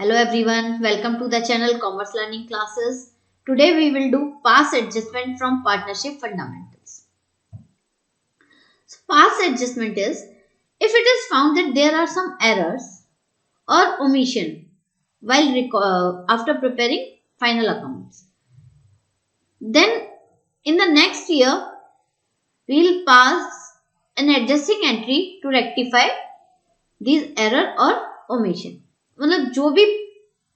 Hello everyone, welcome to the channel Commerce Learning Classes. Today we will do pass adjustment from partnership fundamentals. So pass adjustment is if it is found that there are some errors or omission while after preparing final accounts. Then in the next year we will pass an adjusting entry to rectify these error or omission. मतलब जो भी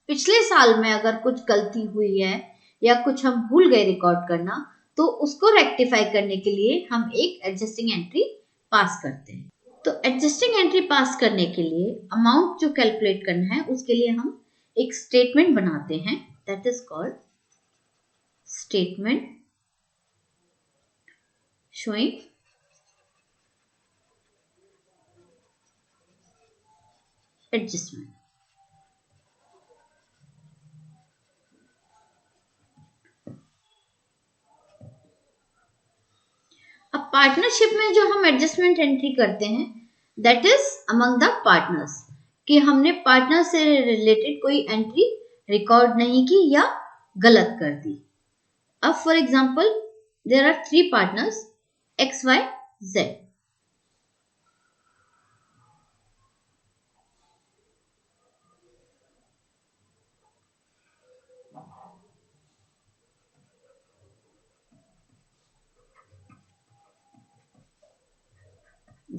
पिछले साल में अगर कुछ गलती हुई है या कुछ हम भूल गए रिकॉर्ड करना तो उसको रेक्टिफाई करने के लिए हम एक एडजस्टिंग एंट्री पास करते हैं। तो एडजस्टिंग एंट्री पास करने के लिए अमाउंट जो कैलकुलेट करना है उसके लिए हम एक स्टेटमेंट बनाते हैं, that is called statement showing adjustment. अब पार्टनरशिप में जो हम एडजस्टमेंट एंट्री करते हैं that is among the partners, कि हमने पार्टनर से रिलेटेड कोई एंट्री रिकॉर्ड नहीं की या गलत कर दी। अब for example there are 3 partners X Y Z.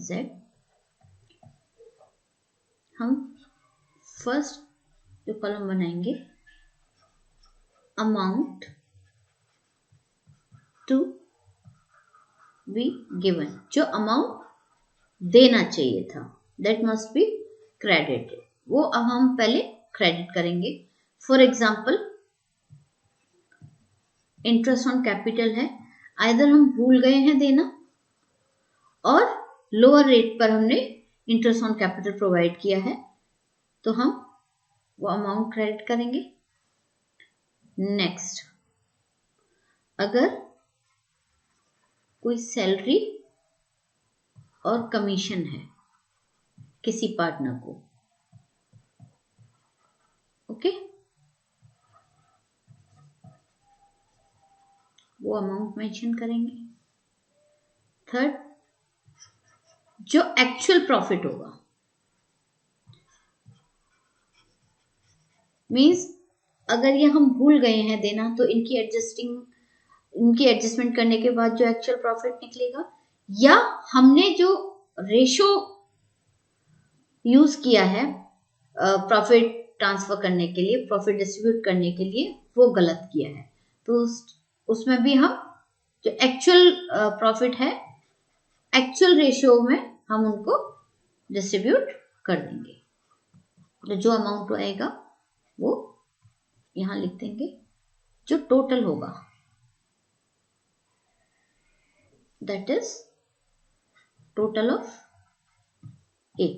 Z हम फर्स्ट जो कॉलम बनाएंगे अमाउंट टू बी गिवन, जो अमाउंट देना चाहिए था दैट मस्ट बी क्रेडिटेड, वो अब हम पहले क्रेडिट करेंगे। For example interest on capital है, आइदर हम भूल गए हैं देना और लोअर रेट पर हमने इंटरेस्ट ऑन कैपिटल प्रोवाइड किया है, तो हम वो अमाउंट क्रेडिट करेंगे। नेक्स्ट, अगर कोई सैलरी और कमीशन है किसी पार्टनर को, ओके, वो अमाउंट मेंशन करेंगे। थर्ड, जो एक्चुअल प्रॉफिट होगा, मींस अगर ये हम भूल गए हैं देना तो इनकी एडजस्टमेंट करने के बाद जो एक्चुअल प्रॉफिट निकलेगा, या हमने जो रेशो यूज किया है प्रॉफिट ट्रांसफर करने के लिए, प्रॉफिट डिस्ट्रीब्यूट करने के लिए, वो गलत किया है, तो उसमें भी हम जो एक्चुअल प्रॉफिट है एक्चुअल रेशियो में हम उनको डिस्ट्रीब्यूट कर देंगे। तो जो अमाउंट आएगा वो यहां लिख देंगे, जो टोटल होगा दैट इज टोटल ऑफ ए।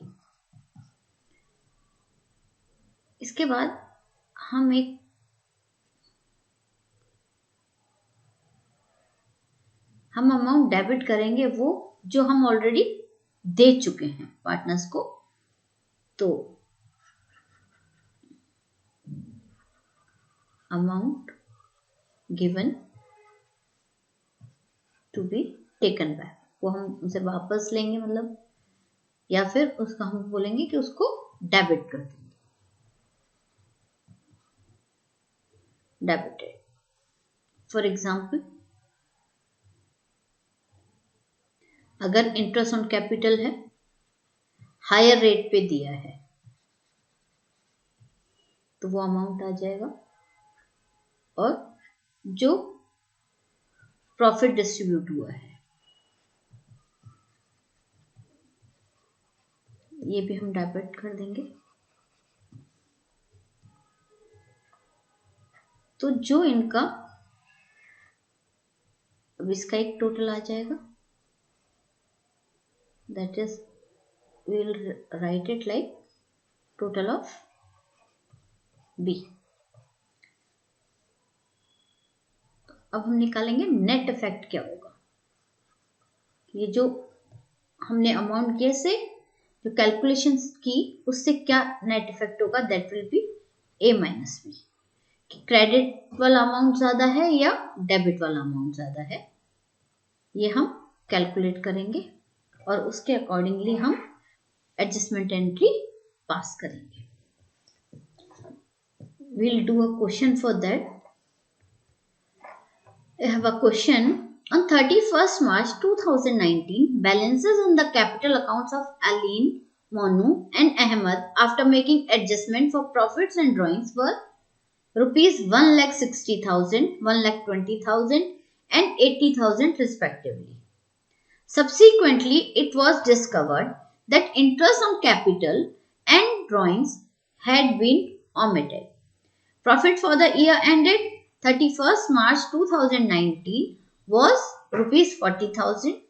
इसके बाद हम अमाउंट डेबिट करेंगे वो जो हम ऑलरेडी दे चुके हैं पार्टनर्स को। तो amount given to be taken back, वो हम उसे वापस लेंगे, मतलब या फिर उसका हम बोलेंगे कि उसको डेबिट कर देंगे, डेबिटेड। फॉर एग्जाम्पल अगर इंटरेस्ट ऑन कैपिटल है, हायर रेट पे दिया है, तो वो अमाउंट आ जाएगा, और जो प्रॉफिट डिस्ट्रीब्यूट हुआ है ये भी हम डेबिट कर देंगे। तो जो इनका अब इसका एक टोटल आ जाएगा, that is we will write it like total of B. अब हम निकालेंगे नेट इफेक्ट क्या होगा, ये जो हमने अमाउंट किए से जो कैलकुलेशंस की उससे क्या नेट इफेक्ट होगा, that will be A minus B, credit वाला अमाउंट ज्यादा है या डेबिट वाला अमाउंट ज्यादा है, ये हम कैलकुलेट करेंगे और उसके अकॉर्डिंगली हम एडजस्टमेंट एंट्री पास करेंगे. We'll do a question for that. I have a question. On 31st March 2019, balances in the capital accounts of Aline, Monu and Ahmed after making adjustment for profits and drawings were rupees 1,60,000, 1,20,000 and 80,000 respectively. Subsequently, it was discovered that interest on capital and drawings had been omitted. Profit for the year ended 31st March 2019 was rupees 40,000.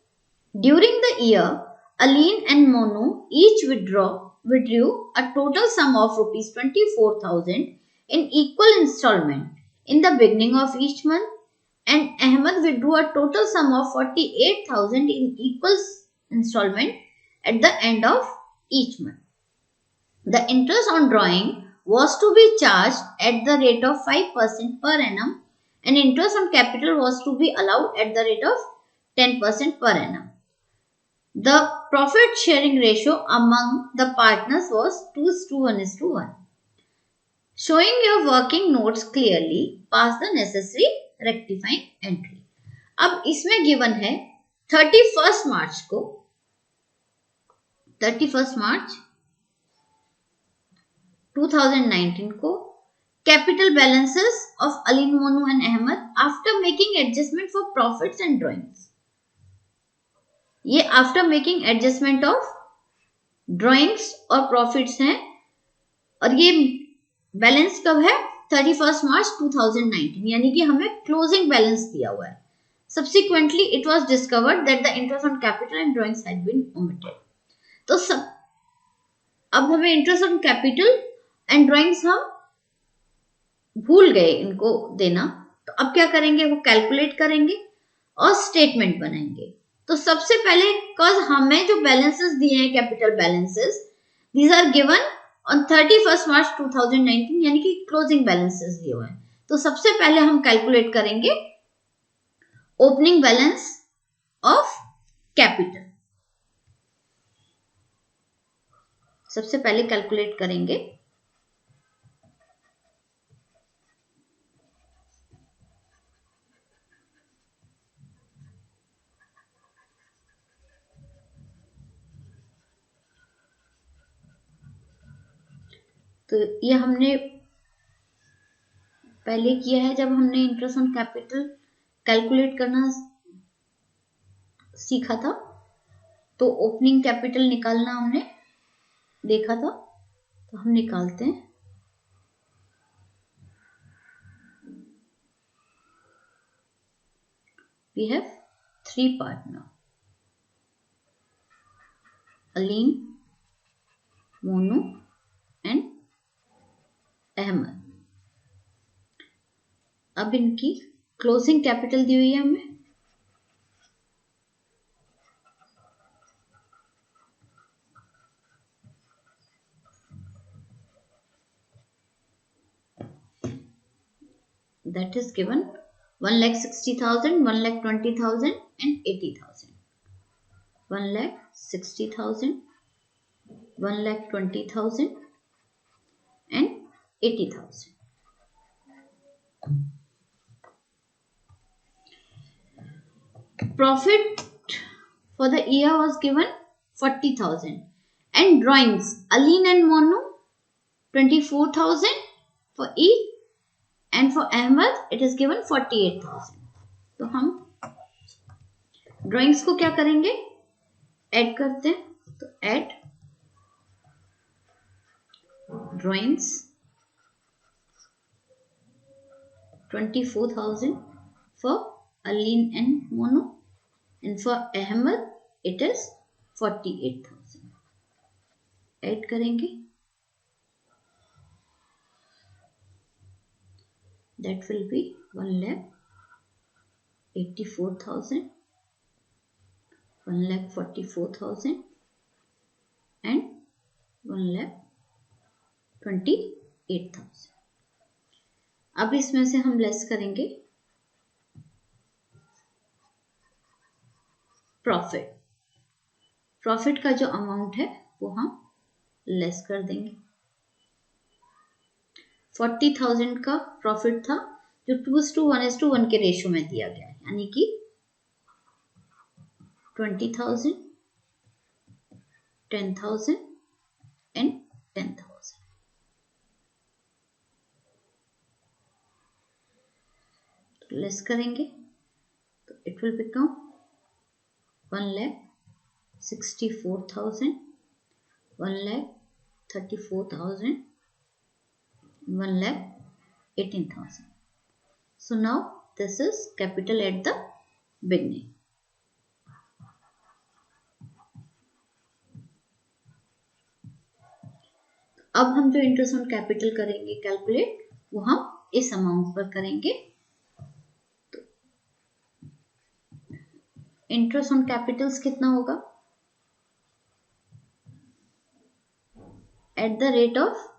During the year, Aline and Monu each withdrew a total sum of rupees 24,000 in equal installment in the beginning of each month, and Ahmed withdrew a total sum of 48,000 in equal installment at the end of each month. The interest on drawing was to be charged at the rate of 5% per annum and interest on capital was to be allowed at the rate of 10% per annum. The profit sharing ratio among the partners was 2:1:1. Showing your working notes clearly, pass the necessary rectifying entry. अब इसमें given है 31st मार्च को, 31st March 2019 को capital balances of Aleen, Monu and Ahmad after making adjustment for profits and drawings. ये after making adjustment of drawings और profits हैं और ये बैलेंस कब है 31st मार्च 2019, यानी कि हमें क्लोजिंग बैलेंस दिया हुआ है. Subsequently, it was discovered that the interest on capital and drawings had been omitted. तो सब अब हमें interest on capital and drawings हम भूल गए इनको देना, तो अब क्या करेंगे, वो कैलकुलेट करेंगे और स्टेटमेंट बनाएंगे. तो सबसे पहले कॉज हमें जो बैलेंसेस दिए हैं capital balances, these are given on 31st March 2019, यानी कि क्लोजिंग बैलेंसेस दिए हुए हैं. तो सबसे पहले हम कैलकुलेट करेंगे ओपनिंग बैलेंस ऑफ कैपिटल. सबसे पहले कैलकुलेट करेंगे तो ये हमने पहले किया है जब हमने इंटरेस्ट ऑन कैपिटल कैलकुलेट करना सीखा था, तो ओपनिंग कैपिटल निकालना हमने देखा था, तो हम निकालते हैं. We have 3 partners, Aline, Monu and Ahmed. अब इनकी क्लोजिंग कैपिटल दी हुई है हमें. That is given 1,60,000, 1,20,000 and 80,000. 1,60,000, 1,20,000 and 80,000. Profit for the year was given 40,000 and drawings Aline and Monu 24,000 for each and for Ahmed it is given 48,000. तो हम drawings को क्या करेंगे, ऐड करते हैं. तो add drawings 24,000 for Aline and Monu and for Ahmed it is 48,000. Add करेंगे, that will be 1,84,000, 1,44,000 and 1,28,000. अब इसमें से हम लेस करेंगे प्रॉफिट। प्रॉफिट का जो अमाउंट है वो हम लेस कर देंगे। 40,000 का प्रॉफिट था जो 2:1 के रेशियो में दिया गया है, यानी कि 20,000, 10,000 एंड 10,000। लेस करेंगे तो it will become 1,64,000, 1,34,000, 1,18,000. So now this is capital at the beginning. अब हम जो इंटरेस्ट ऑन कैपिटल करेंगे कैलकुलेट, वो हम इस अमाउंट पर करेंगे। तो इंटरेस्ट ऑन कैपिटल्स कितना होगा? एट द रेट ऑफ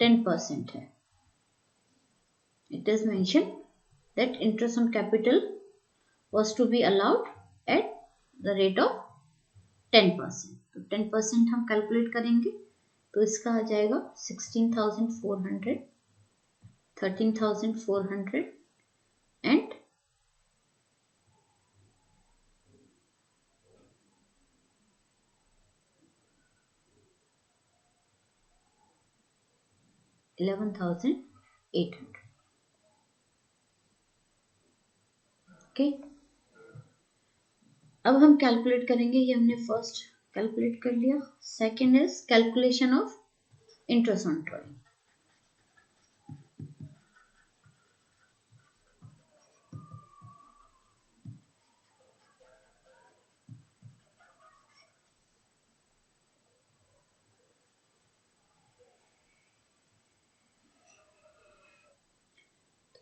10% है। It is mentioned that interest on capital was to be allowed at the rate of 10%. तो 10% हम कैलकुलेट करेंगे तो इसका आ जाएगा 16,400, 13,400 एंड 11,800. ओके, अब हम कैलकुलेट करेंगे। ये हमने फर्स्ट कैलकुलेट कर लिया। Second is calculation of interest on drawing.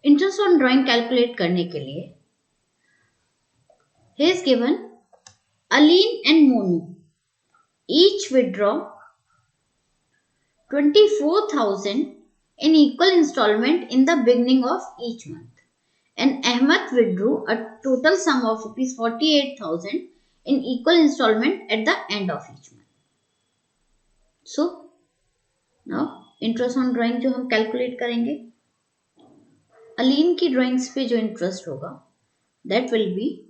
Interest on drawing calculate करने के लिए he is given Aline and Monu each withdraw 24,000 in equal installment in the beginning of each month, and Ahmed withdrew a total sum of rupees 48,000 in equal installment at the end of each month. So now interest on drawing जो हम calculate करेंगे, अलीन की drawings पे जो interest होगा that will be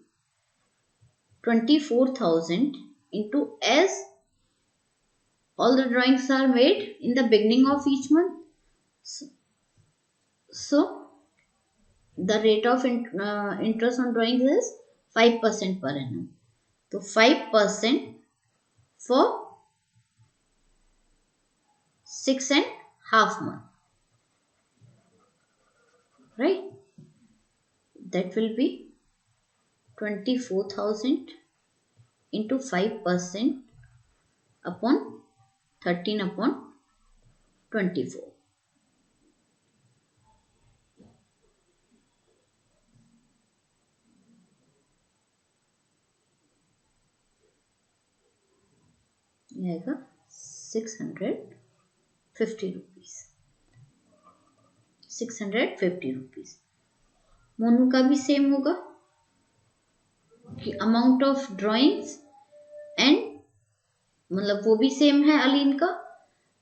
24,000 into as all the drawings are made in the beginning of each month. So the rate of interest on drawings is 5% per annum. So 5% for 6.5 months, right? That will be 24,000 into 5% upon 13 upon 24. ये आएगा 650 rupees. 650 rupees. Monu का भी same होगा कि amount of drawings and मतलब वो भी same है अलीन का,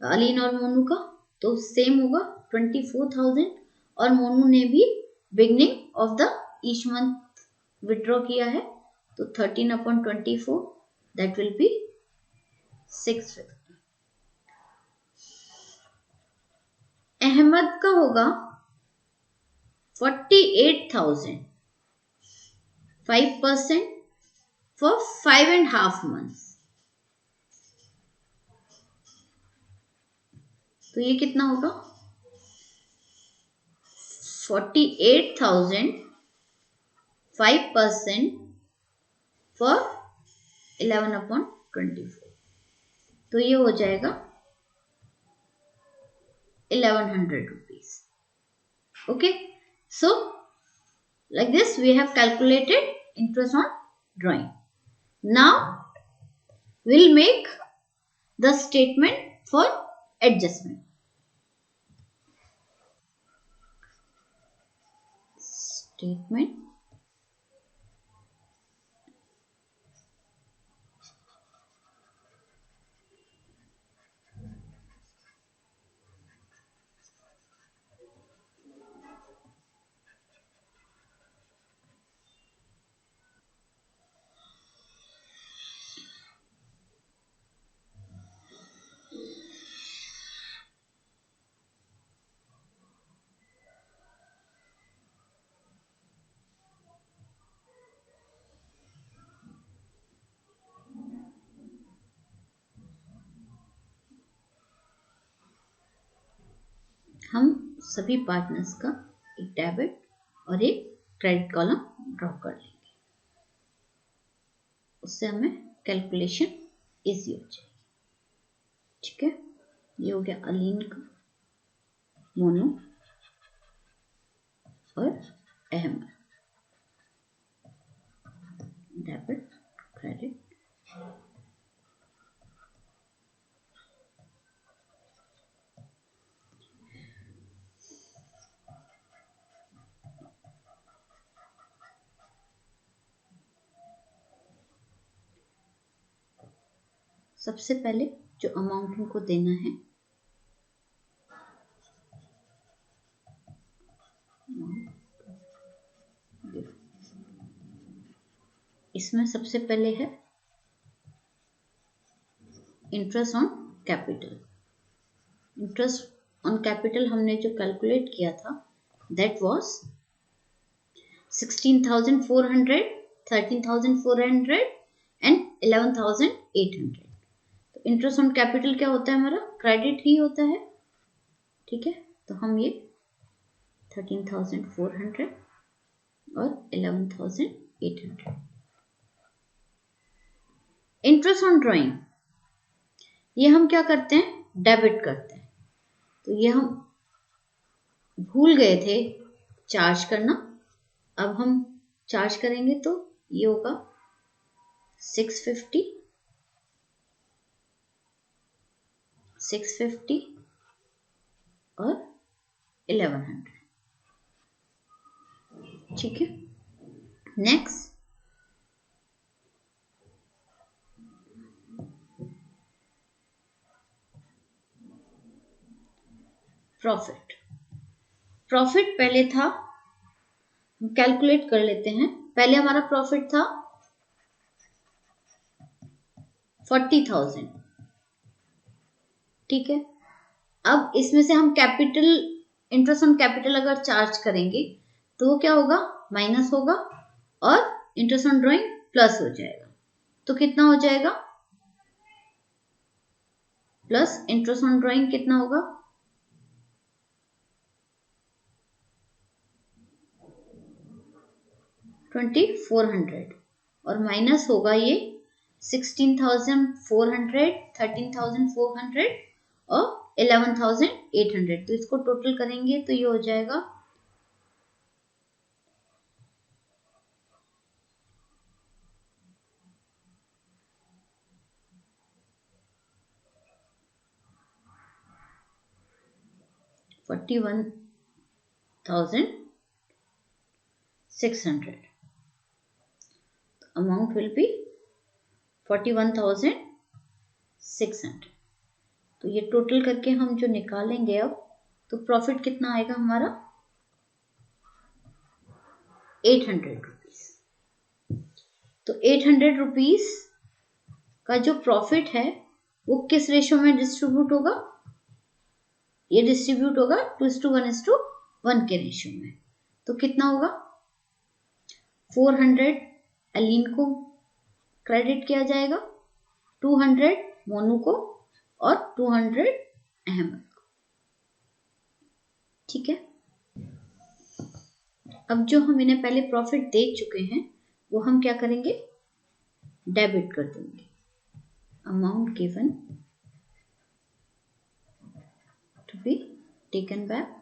अलीन और मोनू का तो सेम होगा 24,000, और मोनू ने भी beginning of the each month withdraw किया है तो 13 upon 24 that will be 650। Ahmad का होगा 48,000, 5% for 5.5 months। तो ये कितना होगा 48,000, 5% for 11 upon 24, तो ये हो जाएगा 1,100 rupees. Okay, so like this we have calculated interest on drawing. Now we'll make the statement for adjustment. Statement हम सभी पार्टनर्स का एक डेबिट और एक क्रेडिट कॉलम ड्रॉ कर लेंगे, उससे हमें कैलकुलेशन इजी हो जाएगी। ठीक है, ये हो गया अलीन का, मोनू और अहमद, डेबिट क्रेडिट। सबसे पहले जो अमाउंट उनको देना है इसमें सबसे पहले है interest on capital. Interest on capital हमने जो कैलकुलेट किया था दैट वाज 16,400, 13,400 एंड 11,800। तो इंटरेस्ट ऑन कैपिटल क्या होता है, हमारा क्रेडिट ही होता है। ठीक है, तो हम ये 13,400 और 11,800। इंटरेस्ट ऑन ड्राइंग ये हम क्या करते हैं, डेबिट करते हैं। तो ये हम भूल गए थे चार्ज करना, अब हम चार्ज करेंगे तो ये होगा 650, 650 और 1100। ठीक है, नेक्स्ट प्रॉफिट। प्रॉफिट पहले था, हम कैलकुलेट कर लेते हैं। पहले हमारा प्रॉफिट था 40,000। ठीक है, अब इसमें से हम कैपिटल, इंटरेस्ट ऑन कैपिटल अगर चार्ज करेंगे तो वो क्या होगा, माइनस होगा और इंटरेस्ट ऑन ड्राइंग प्लस हो जाएगा। तो कितना हो जाएगा, प्लस इंटरेस्ट ऑन ड्राइंग कितना होगा, 2,400 और माइनस होगा ये 16,400, 13,400 और 11,800। तो इसको टोटल करेंगे तो ये हो जाएगा 41,600। Amount will be 41,600। तो ये टोटल करके हम जो निकालेंगे अब, तो प्रॉफिट कितना आएगा हमारा, 800 रुपीज। तो 800 रुपीज का जो प्रॉफिट है वो किस रेशियो में डिस्ट्रीब्यूट होगा, ये डिस्ट्रीब्यूट होगा 2:1:1 के रेशियो में। तो कितना होगा, 400 अलीन को क्रेडिट किया जाएगा, 200 मोनू को और 200 अहमद को। ठीक है, अब जो हम इन्हें पहले प्रॉफिट दे चुके हैं वो हम क्या करेंगे, डेबिट कर देंगे। Amount given to be taken back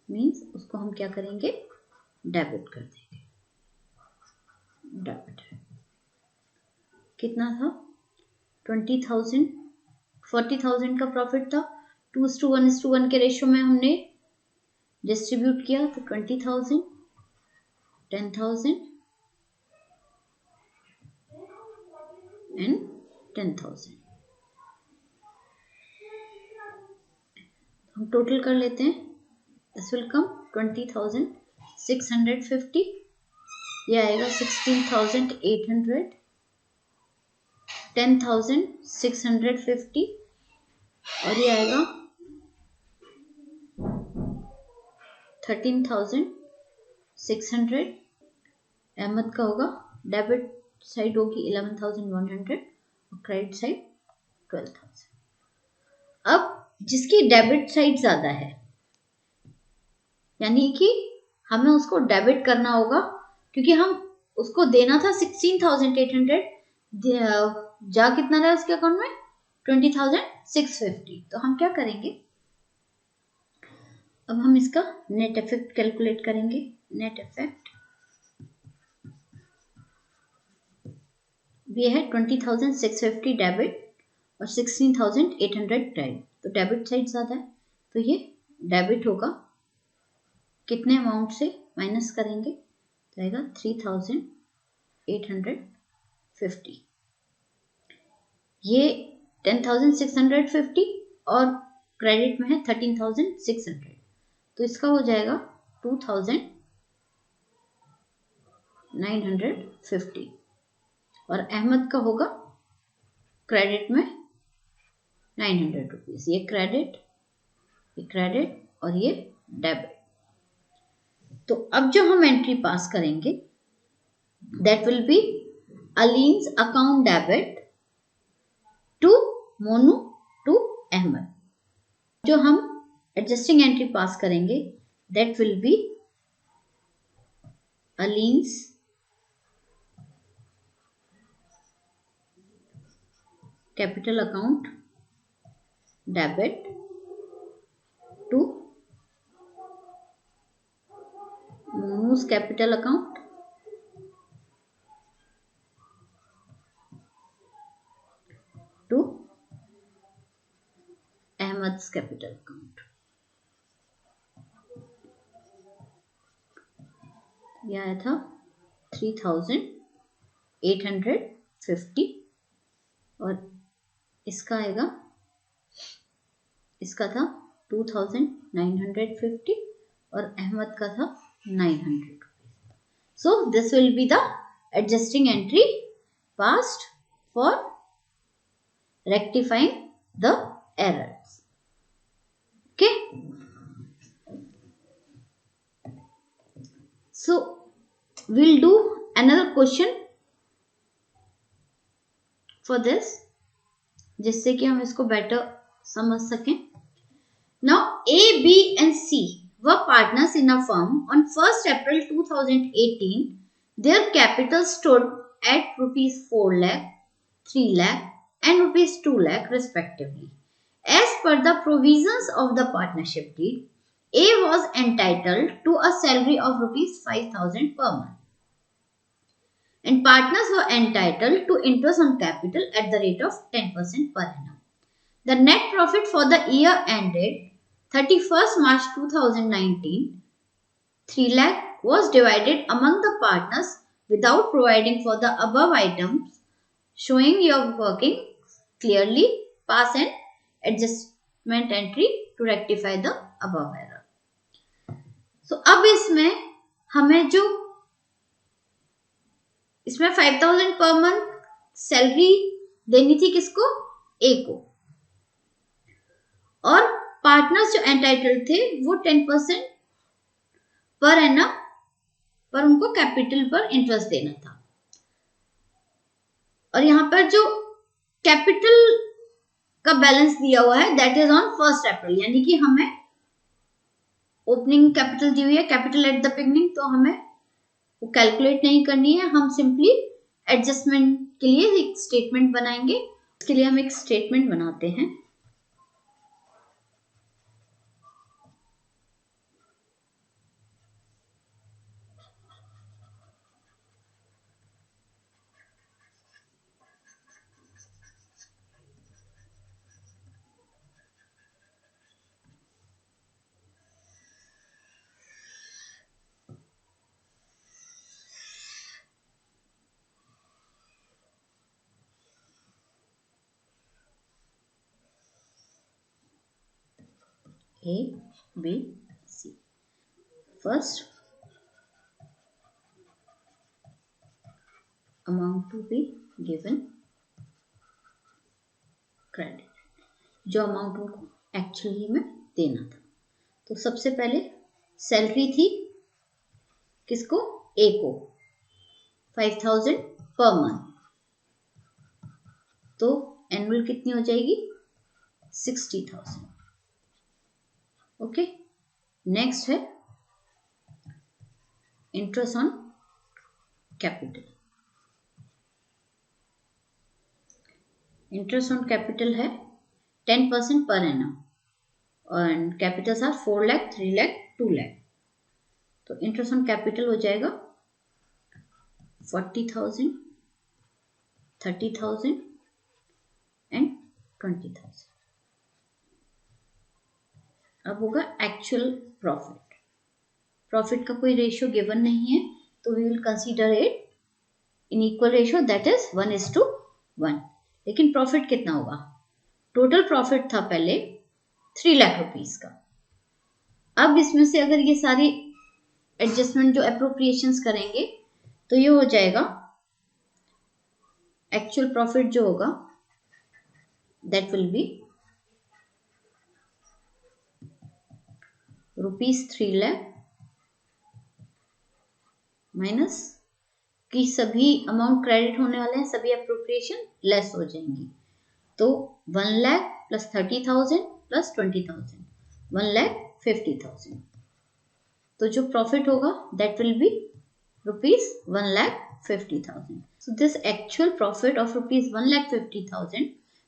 means उसको हम क्या करेंगे, डेबिट कर देंगे। डेबिट कितना था, 20,000, 40,000 का प्रॉफिट था, 2:1:1 के रेशियो में हमने डिस्ट्रीब्यूट किया तो 20,000, 10,000 एंड 10,000। हम टोटल कर लेते हैं। दिस विल कम 20,650, ये आएगा 16,800, 10,650 और ये आएगा 13,600। अहमद का होगा, डेबिट साइड होगी 11,100 और क्रेडिट साइड 12,000। अब जिसकी डेबिट साइड ज्यादा है, यानी कि हमें उसको डेबिट करना होगा, क्योंकि हम उसको देना था 16,800, जा कितना रहा उसके अकाउंट में 20,650। तो हम क्या करेंगे, अब हम इसका नेट इफेक्ट कैलकुलेट करेंगे। नेट इफेक्ट ये है 20,650 डेबिट और 16,800 क्रेडिट। तो डेबिट साइड ज्यादा है, तो ये डेबिट होगा। कितने अमाउंट से माइनस करेंगे, तो आएगा 3,850। ये 10,650 और क्रेडिट में है 13,600, तो इसका हो जाएगा 2,950 और अहमद का होगा क्रेडिट में 900 रुपीज। ये क्रेडिट और ये डेबिट। तो अब जो हम एंट्री पास करेंगे that will be Aleen's account debit to Monu to Ahmad. जो हम एडजस्टिंग एंट्री पास करेंगे that will be Aleen's capital account debit to मोनू's कैपिटल अकाउंट टू अहमद's कैपिटल अकाउंट। यह आया था 3,850 और इसका आएगा, इसका था 2,950 और अहमद का था 900। So this will be the adjusting entry passed for rectifying the errors. Okay. So we'll do another question for this, जिससे कि हम इसको बेटर समझ सकें। Now A, B and C were partners in a firm on 1st April 2018. Their capital stood at rupees 4 lakh, 3 lakh and rupees 2 lakh respectively. As per the provisions of the partnership deed, A was entitled to a salary of rupees 5,000 per month and partners were entitled to interest on capital at the rate of 10% per annum. The net profit for the year ended 31st March 2019, 3 lakh was divided among the partners without providing for the above items, showing your working clearly. Pass an adjustment entry to rectify the above error. So अब इसमें हमें जो इसमें 5,000 per month salary देनी थी किसको, ए को, और पार्टनर्स जो एंटाइटल्ड थे वो 10% पर एनम पर उनको कैपिटल पर इंटरेस्ट देना था। और यहां पर जो कैपिटल का बैलेंस दिया हुआ है दैट इज ऑन 1st अप्रैल, यानी कि हमें ओपनिंग कैपिटल दी हुई है, कैपिटल एट द बिगनिंग, तो हमें वो कैलकुलेट नहीं करनी है। हम सिंपली एडजस्टमेंट के लिए एक स्टेटमेंट बनाएंगे। इसके लिए हम एक स्टेटमेंट बनाते हैं। A, B, C. First amount to be given credit, जो अमाउंट उनको एक्चुअली में देना था। तो सबसे पहले सैलरी थी किसको, ए को, 5000 पर मंथ, तो एनुअल कितनी हो जाएगी, 60,000। ओके, नेक्स्ट है interest on capital. Interest on capital है 10% पर एनम, और कैपिटल्स आर 4 लाख, 3 लाख, 2 लाख। तो इंटरेस्ट ऑन कैपिटल हो जाएगा 40,000, 30,000 एंड 20,000। अब होगा एक्चुअल प्रॉफिट। प्रॉफिट का कोई रेशियो गिवन नहीं है, तो we will consider it in equal ratio, that is 1:1। लेकिन प्रॉफिट कितना होगा, टोटल प्रॉफिट था पहले 3 लाख रुपीस का। अब इसमें से अगर ये सारी एडजस्टमेंट जो अप्रोप्रिएशंस करेंगे तो ये हो जाएगा एक्चुअल प्रॉफिट जो होगा that will B ₹3 lakh minus कि सभी अमाउंट क्रेडिट होने वाले हैं, सभी अप्रोप्रिएशन लेस हो जाएंगी। तो 1 लाख प्लस 30,000 प्लस 20,000, 1,50,000। तो जो प्रॉफिट होगा that will B ₹1,50,000. So this actual profit of ₹1,50,000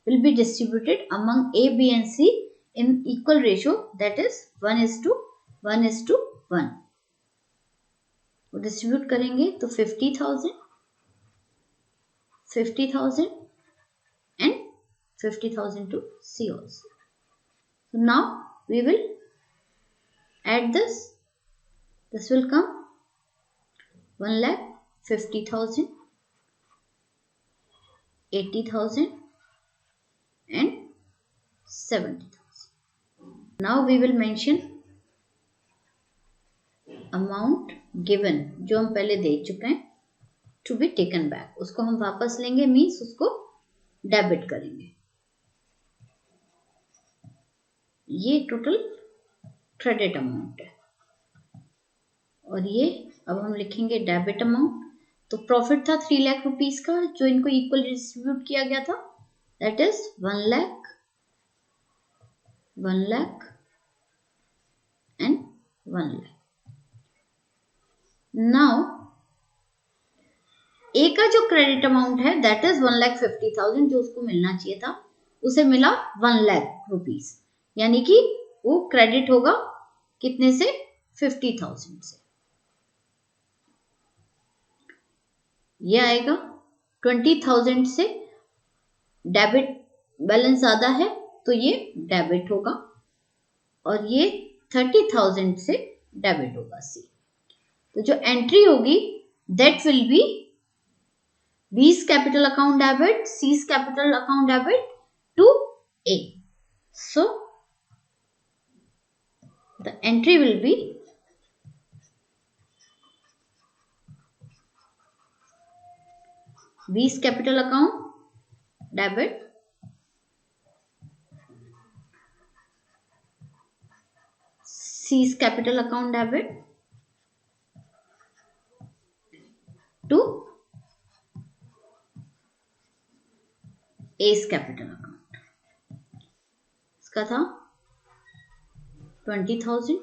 will be distributed among A, B and C in equal ratio, that is 1:1:1. वो डिस्ट्रीब्यूट करेंगे तो 50,000, 50,000 and 50,000 to C also. So now we will add this. This will come 1,50,000, 80,000 and 70,000. Now we will mention amount given जो हम पहले दे चुके हैं to be taken back, उसको हम वापस लेंगे, मीन्स उसको डेबिट करेंगे। ये टोटल क्रेडिट अमाउंट है और ये अब हम लिखेंगे डेबिट अमाउंट। तो प्रॉफिट था 3 लाख रुपीस का जो इनको इक्वल डिस्ट्रीब्यूट किया गया था, that is 1 lakh, 1 lakh and 1 lakh. Now A का जो क्रेडिट अमाउंट है दैट इज 1,50,000, जो उसको मिलना चाहिए था उसे मिला 1 लाख रुपीस, यानी कि वो क्रेडिट होगा कितने से, 50,000 से। ये आएगा 20,000 से, डेबिट बैलेंस ज्यादा है तो ये डेबिट होगा, और ये 30,000 से डेबिट होगा सी। तो जो एंट्री होगी that will B B's capital account debit, C's capital account debit to A. So the entry will be B's capital account debit C's capital account debit to A's capital account. इसका था 20,000,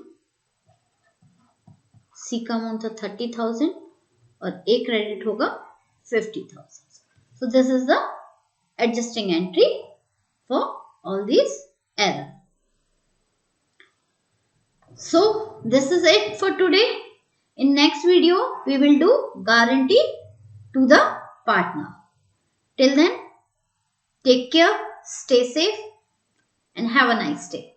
C का amount था 30,000 और A credit होगा 50,000. So this is the adjusting entry for all these error. So this is it for today. In next video we will do guarantee to the partner. Till then, take care, stay safe and have a nice day.